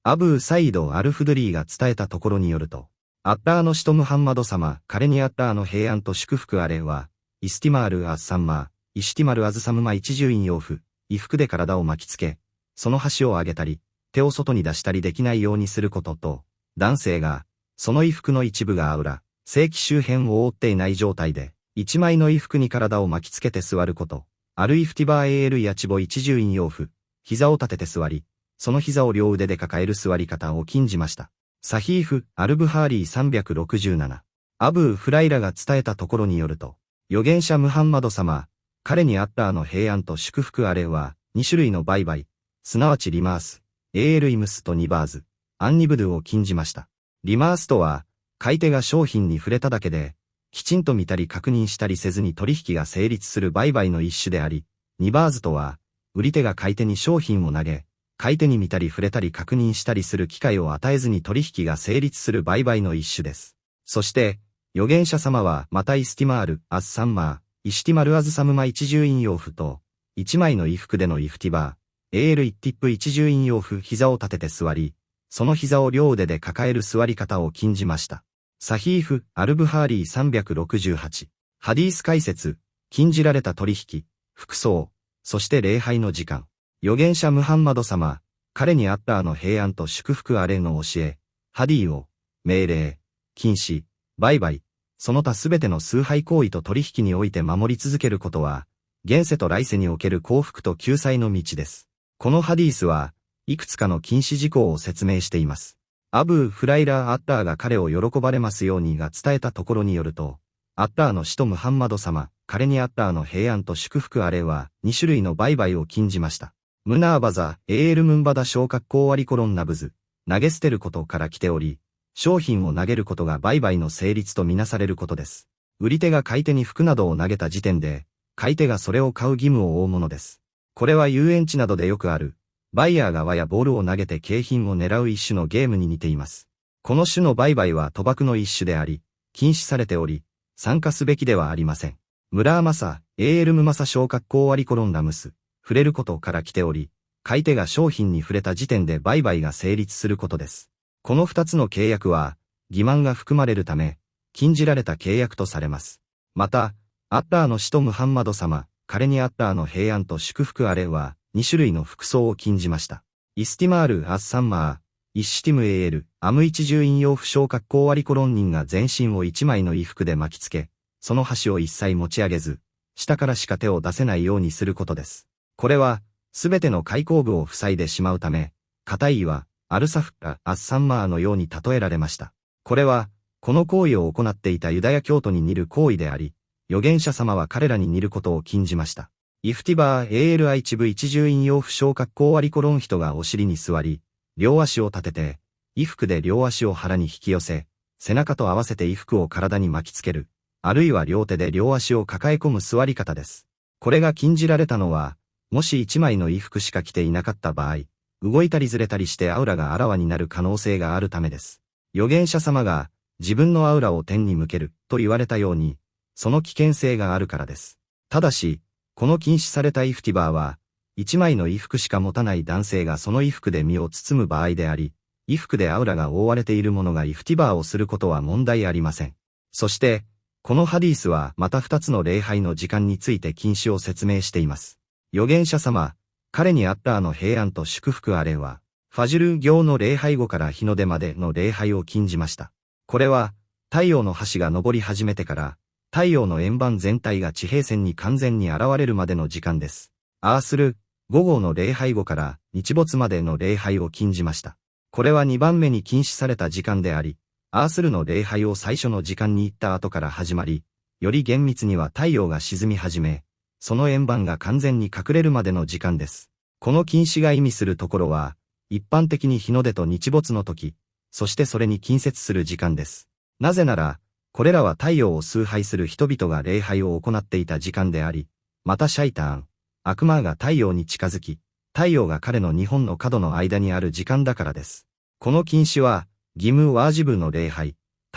アブー・サイード・アルフドゥリーが伝えたところによると、アッラーの使徒ムハンマド様、彼にアッラーの平安と祝福あれは、イスティマール・アッサンマー、イシティマル・アズサムマ一重院洋服、衣服で体を巻きつけ、その端を上げたり、手を外に出したりできないようにすることと、男性が、その衣服の一部がアウラ、性器周辺を覆っていない状態で、一枚の衣服に体を巻きつけて座ること、アルイフティバー AL やチボ一重院洋服、膝を立てて座り、その膝を両腕で抱える座り方を禁じました。サヒーフ・アルブハーリー367。アブー・フライラが伝えたところによると、預言者ムハンマド様、彼にアッラーの平安と祝福あれは、2種類の売買、すなわちリマース、AL イムスとニバーズ、アンニブドゥを禁じました。リマースとは、買い手が商品に触れただけで、きちんと見たり確認したりせずに取引が成立する売買の一種であり、ニバーズとは、売り手が買い手に商品を投げ、買い手に見たり触れたり確認したりする機会を与えずに取引が成立する売買の一種です。そして、預言者様はまたイスティマール、アッサンマー、イシティマルアズサムマ一重院洋服と、一枚の衣服でのイフティバー、AL 一ティップ一重院洋服膝を立てて座り、その膝を両腕で抱える座り方を禁じました。サヒーフ・アルブハーリー368。ハディース解説、禁じられた取引、服装、そして礼拝の時間。預言者ムハンマド様、彼にアッラーの平安と祝福あれの教え、ハディを、命令、禁止、売買、その他すべての崇拝行為と取引において守り続けることは、現世と来世における幸福と救済の道です。このハディースは、いくつかの禁止事項を説明しています。アブー・フライラー・アッラーが彼を喜ばれますようにが伝えたところによると、アッラーの使徒ムハンマド様、彼にアッラーの平安と祝福あれは、2種類の売買を禁じました。ムナーバザ、AL ムンバダ小格好割りコロンナブズ、投げ捨てることから来ており、商品を投げることが売買の成立とみなされることです。売り手が買い手に服などを投げた時点で、買い手がそれを買う義務を負うものです。これは遊園地などでよくある、バイヤーが輪やボールを投げて景品を狙う一種のゲームに似ています。この種の売買は賭博の一種であり、禁止されており、参加すべきではありません。ムラーマサ、AL ムマサ小格好割りコロンラムス。触れることから来ており、買い手が商品に触れた時点で売買が成立することです。この二つの契約は、欺瞞が含まれるため、禁じられた契約とされます。また、アッラーの使徒ムハンマド様、彼にアッラーの平安と祝福あれは、2種類の服装を禁じました。イスティマール・アッサンマー、イッシティム AL、アム一重引用不詳格好割りコロン人が全身を一枚の衣服で巻きつけ、その端を一切持ち上げず、下からしか手を出せないようにすることです。これは、すべての開口部を塞いでしまうため、片いは、アルサフッラ・アッサンマーのように例えられました。これは、この行為を行っていたユダヤ教徒に似る行為であり、預言者様は彼らに似ることを禁じました。イフティバー AL 一部一重引用不詳格好割りコロン人がお尻に座り、両足を立てて、衣服で両足を腹に引き寄せ、背中と合わせて衣服を体に巻きつける、あるいは両手で両足を抱え込む座り方です。これが禁じられたのは、もし一枚の衣服しか着ていなかった場合、動いたりずれたりしてアウラがあらわになる可能性があるためです。預言者様が自分のアウラを天に向けると言われたように、その危険性があるからです。ただし、この禁止されたイフティバーは、一枚の衣服しか持たない男性がその衣服で身を包む場合であり、衣服でアウラが覆われている者がイフティバーをすることは問題ありません。そして、このハディースはまた2つの礼拝の時間について禁止を説明しています。預言者様、彼にアッラーの平安と祝福あれは、ファジュル行の礼拝後から日の出までの礼拝を禁じました。これは、太陽の端が昇り始めてから、太陽の円盤全体が地平線に完全に現れるまでの時間です。アースル、5号の礼拝後から日没までの礼拝を禁じました。これは2番目に禁止された時間であり、アースルの礼拝を最初の時間に行った後から始まり、より厳密には太陽が沈み始め、その円盤が完全に隠れるまでの時間です。この禁止が意味するところは、一般的に日の出と日没の時、そしてそれに近接する時間です。なぜなら、これらは太陽を崇拝する人々が礼拝を行っていた時間であり、またシャイターン、悪魔が太陽に近づき、太陽が彼の2本の角の間にある時間だからです。この禁止は、義務ワージブの礼拝、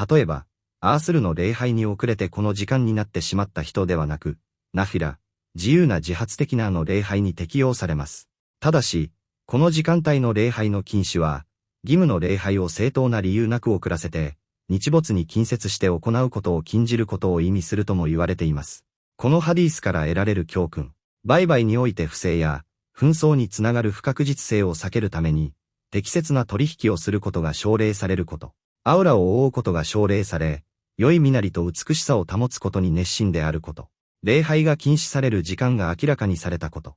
例えば、アースルの礼拝に遅れてこの時間になってしまった人ではなく、ナフィラ、自由な自発的な礼拝に適用されます。ただし、この時間帯の礼拝の禁止は、義務の礼拝を正当な理由なく遅らせて、日没に近接して行うことを禁じることを意味するとも言われています。このハディースから得られる教訓。売買において不正や、紛争につながる不確実性を避けるために、適切な取引をすることが奨励されること。アウラを覆うことが奨励され、良い身なりと美しさを保つことに熱心であること。礼拝が禁止される時間が明らかにされたこと。